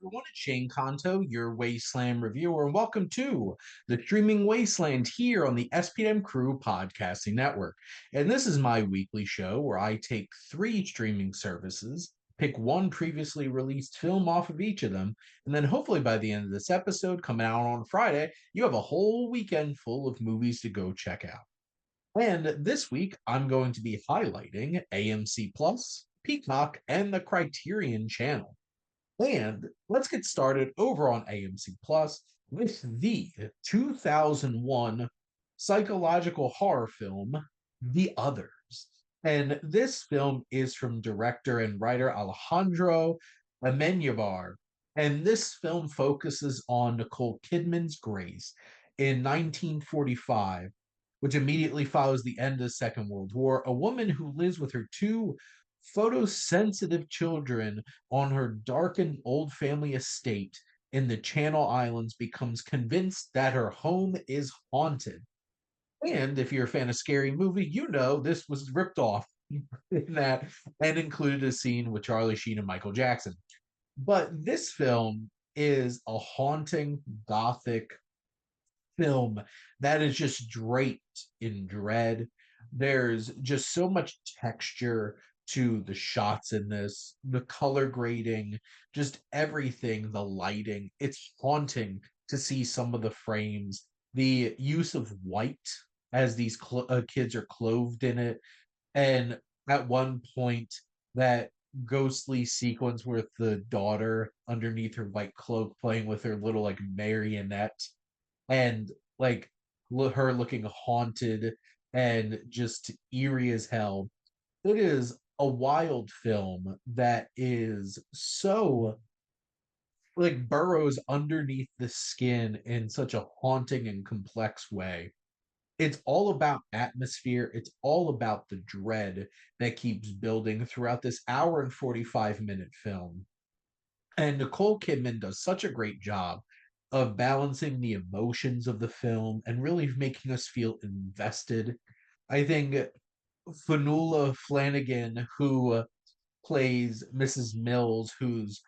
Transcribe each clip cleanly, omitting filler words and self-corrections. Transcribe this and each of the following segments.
everyone. It's Shane Kanto, your Wasteland reviewer, and welcome to the Streaming Wasteland here on the SPM Crew Podcasting Network. And this is my weekly show where I take three streaming services, pick one previously released film off of each of them, and then hopefully by the end of this episode, coming out on Friday, you have a whole weekend full of movies to go check out. And this week, I'm going to be highlighting AMC Plus, Peacock, and the Criterion Channel. And let's get started over on AMC Plus with the 2001 psychological horror film, The Others. And this film is from director and writer Alejandro Amenabar. And this film focuses on Nicole Kidman's Grace in 1945, which immediately follows the end of the Second World War. A woman who lives with her two photosensitive children on her darkened old family estate in the Channel Islands becomes convinced that her home is haunted. And if you're a fan of Scary Movie, you know this was ripped off in that and included a scene with Charlie Sheen and Michael Jackson. But this film is a haunting gothic film that is just draped in dread. There's just so much texture to the shots in this, the color grading, just everything, the lighting. It's haunting to see some of the frames, the use of white as these kids are clothed in it. And at one point, that ghostly sequence with the daughter underneath her white cloak playing with her little like marionette and like her looking haunted and just eerie as hell. It is a wild film that is so like burrows underneath the skin in such a haunting and complex way. It's all about atmosphere. It's all about the dread that keeps building throughout this hour and 45-minute film. And Nicole Kidman does such a great job of balancing the emotions of the film and really making us feel invested. I think Fanula Flanagan, who plays Mrs. Mills, who's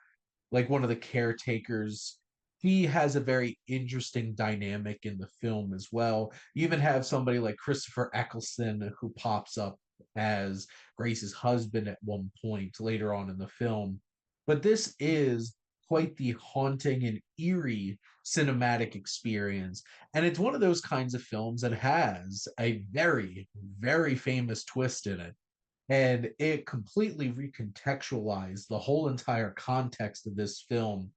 like one of the caretakers, he has a very interesting dynamic in the film as well. You even have somebody like Christopher Eccleston who pops up as Grace's husband at one point later on in the film. But this is quite the haunting and eerie cinematic experience. And it's one of those kinds of films that has a very, very famous twist in it, and it completely recontextualized the whole entire context of this film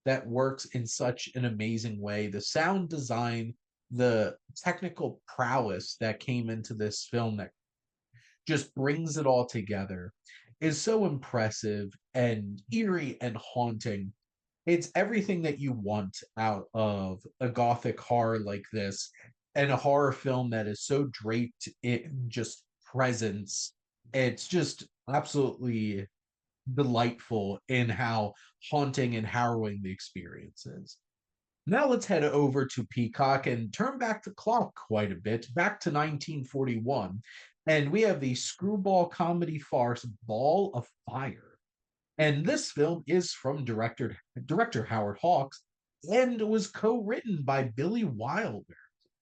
that works in such an amazing way. The sound design, the technical prowess that came into this film that just brings it all together is so impressive and eerie and haunting. It's everything that you want out of a gothic horror like this, and a horror film that is so draped in just presence. It's just absolutely delightful in how haunting and harrowing the experience is. Now let's head over to Peacock and turn back the clock quite a bit, back to 1941. And we have the screwball comedy farce Ball of Fire. And this film is from director Howard Hawks and was co-written by Billy Wilder.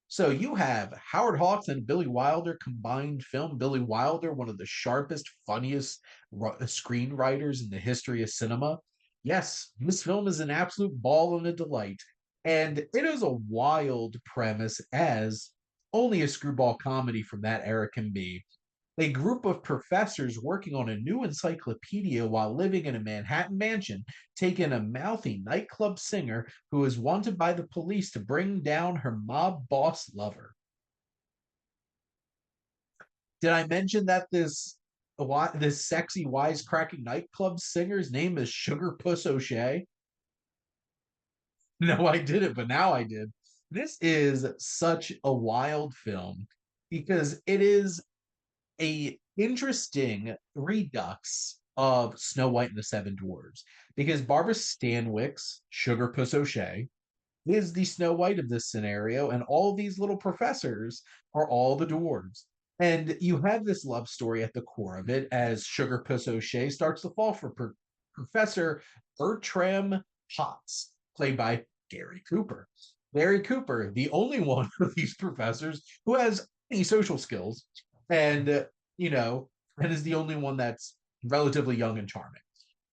So you have Howard Hawks and Billy Wilder combined film. Billy Wilder, one of the sharpest, funniest screenwriters in the history of cinema. Yes, this film is an absolute ball and a delight. And it is a wild premise, as only a screwball comedy from that era can be. A group of professors working on a new encyclopedia while living in a Manhattan mansion take in a mouthy nightclub singer who is wanted by the police to bring down her mob boss lover. Did I mention that this sexy wisecracking nightclub singer's name is Sugar Puss O'Shea? No, I didn't, but now I did. This is such a wild film because it is a interesting redux of Snow White and the Seven Dwarfs, because Barbara Stanwyck's Sugar Puss O'Shea is the Snow White of this scenario, and all these little professors are all the dwarves. And you have this love story at the core of it as Sugar Puss O'Shea starts to fall for Professor Bertram Potts, played by Gary Cooper. Gary Cooper, the only one of these professors who has any social skills, and you know, and is the only one that's relatively young and charming.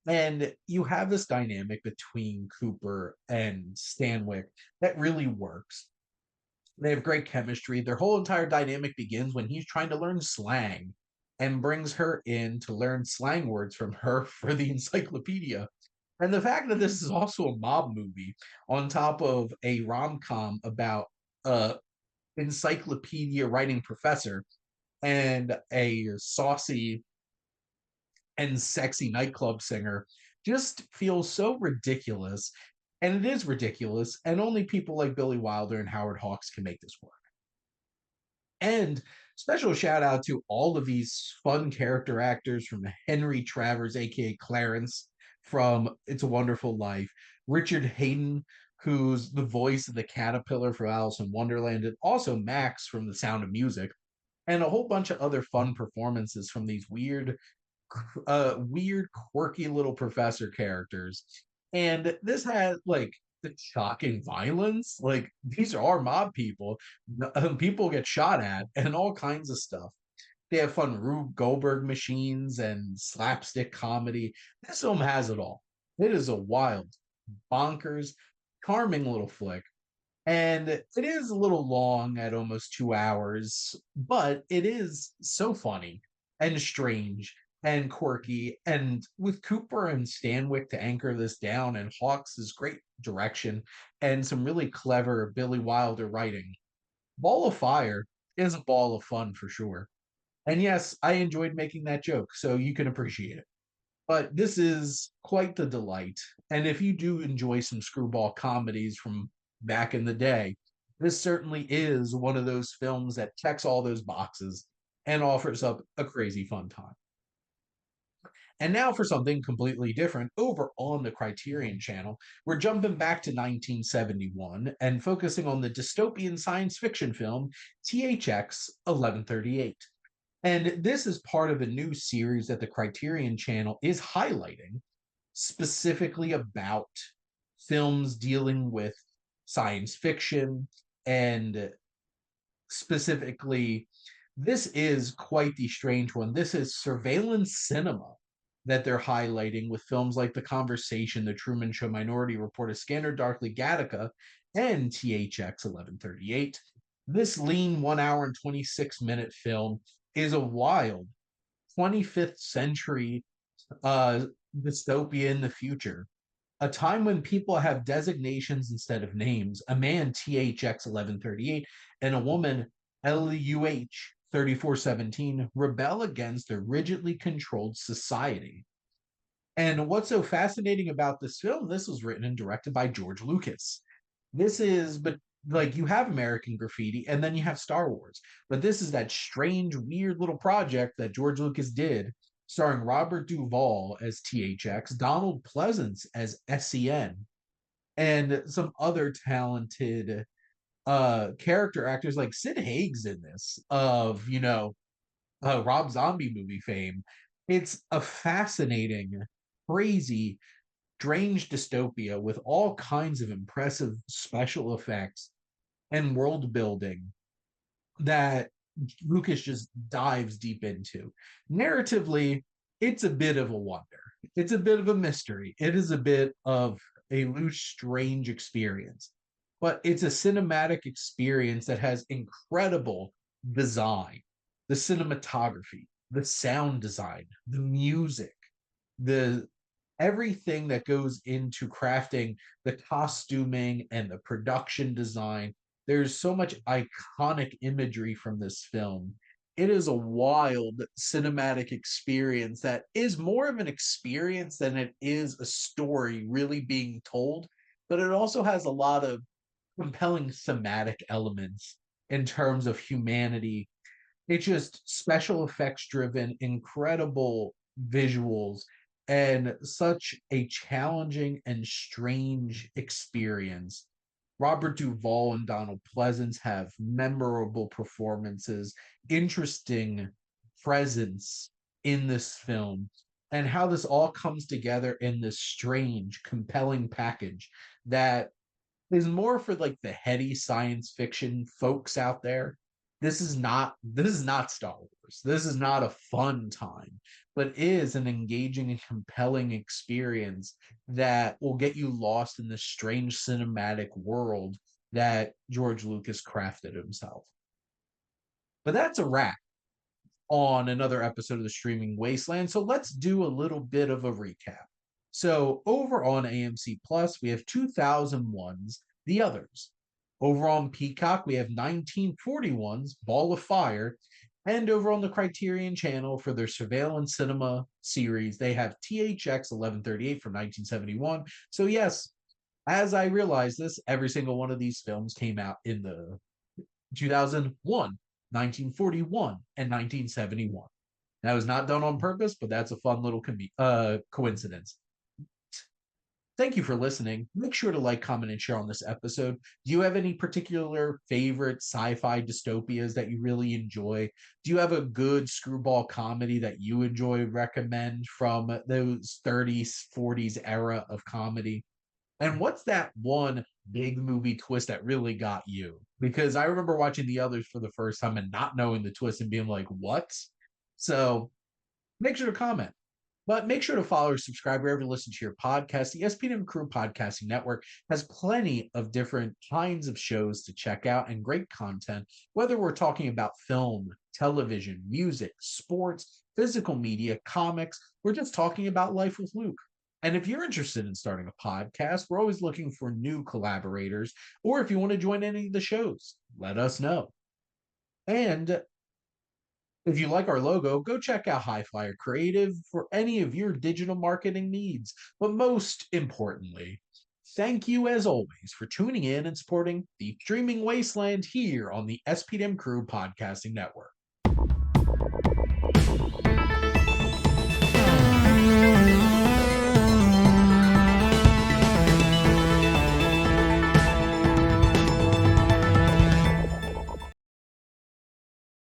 And you have this dynamic between Cooper and Stanwyck that really works. They have great chemistry. Their whole entire dynamic begins when he's trying to learn slang and brings her in to learn slang words from her for the encyclopedia. And the fact that this is also a mob movie on top of a rom-com about a encyclopedia writing professor and a saucy and sexy nightclub singer just feels so ridiculous. And it is ridiculous, and only people like Billy Wilder and Howard Hawks can make this work. And special shout out to all of these fun character actors from Henry Travers, aka Clarence from It's a Wonderful Life, Richard Hayden, who's the voice of the caterpillar for Alice in Wonderland, and also Max from The Sound of Music, and a whole bunch of other fun performances from these weird, quirky little professor characters. And this has like the shocking violence. Like these are mob people. People get shot at and all kinds of stuff. They have fun Rube Goldberg machines and slapstick comedy. This film has it all. It is a wild, bonkers, charming little flick. And it is a little long at almost 2 hours, but it is so funny and strange and quirky. And with Cooper and Stanwyck to anchor this down, and Hawks' great direction and some really clever Billy Wilder writing, Ball of Fire is a ball of fun for sure. And yes, I enjoyed making that joke, so you can appreciate it. But this is quite the delight. And if you do enjoy some screwball comedies from back in the day, this certainly is one of those films that checks all those boxes and offers up a crazy fun time. And now for something completely different over on the Criterion channel, we're jumping back to 1971 and focusing on the dystopian science fiction film THX 1138. And this is part of a new series that the Criterion channel is highlighting specifically about films dealing with science fiction. And specifically, this is quite the strange one. This is surveillance cinema that they're highlighting with films like The Conversation, The Truman Show, Minority Report, A Scanner Darkly, Gattaca, and THX 1138. This lean 1 hour and 26-minute film is a wild 25th century uh, dystopia in the future, a time when people have designations instead of names, a man THX 1138 and a woman LUH 3417 rebel against a rigidly controlled society. And what's so fascinating about this film, this was written and directed by George Lucas. This is, but like you have American Graffiti and then you have Star Wars. But this is that strange, weird little project that George Lucas did, starring Robert Duvall as THX, Donald Pleasance as SCN, and some other talented character actors like Sid Haig's in this, of Rob Zombie movie fame. It's a fascinating, crazy, strange dystopia with all kinds of impressive special effects and world building that Lucas just dives deep into. Narratively, it's a bit of a wonder. It's a bit of a mystery. It is a bit of a loose, strange experience. But it's a cinematic experience that has incredible design, the cinematography, the sound design, the music, the everything that goes into crafting the costuming and the production design. There's so much iconic imagery from this film. It is a wild cinematic experience that is more of an experience than it is a story really being told, but it also has a lot of compelling thematic elements in terms of humanity. It's just special effects driven, incredible visuals, and such a challenging and strange experience. Robert Duvall and Donald Pleasance have memorable performances, interesting presence in this film. and how this all comes together in this strange, compelling package that is more for like the heady science fiction folks out there. This is not Star Wars. This is not a fun time, but is an engaging and compelling experience that will get you lost in this strange cinematic world that George Lucas crafted himself. But that's a wrap on another episode of the Streaming Wasteland. So let's do a little bit of a recap. So over on AMC Plus, we have 2001's The Others. Over on Peacock, we have 1941's Ball of Fire. And over on the Criterion Channel for their surveillance cinema series, they have THX 1138 from 1971. So, yes, as I realized this, every single one of these films came out in the 2001, 1941, and 1971. That was not done on purpose, but that's a fun little coincidence. Thank you for listening. Make sure to like, comment, and share on this episode. Do you have any particular favorite sci-fi dystopias that you really enjoy? Do you have a good screwball comedy that you enjoy, recommend from those 30s, 40s era of comedy? And what's that one big movie twist that really got you? Because I remember watching the others for the first time and not knowing the twist and being like, what? So make sure to comment. But make sure to follow or subscribe wherever you listen to your podcast. The SPM Crew Podcasting Network has plenty of different kinds of shows to check out and great content, whether we're talking about film, television, music, sports, physical media, comics, we're just talking about life with Luke. And if you're interested in starting a podcast, we're always looking for new collaborators, or if you want to join any of the shows, let us know. And if you like our logo, go check out High Flyer Creative for any of your digital marketing needs. But most importantly, thank you as always for tuning in and supporting the Streaming Wasteland here on the SPM Crew Podcasting Network.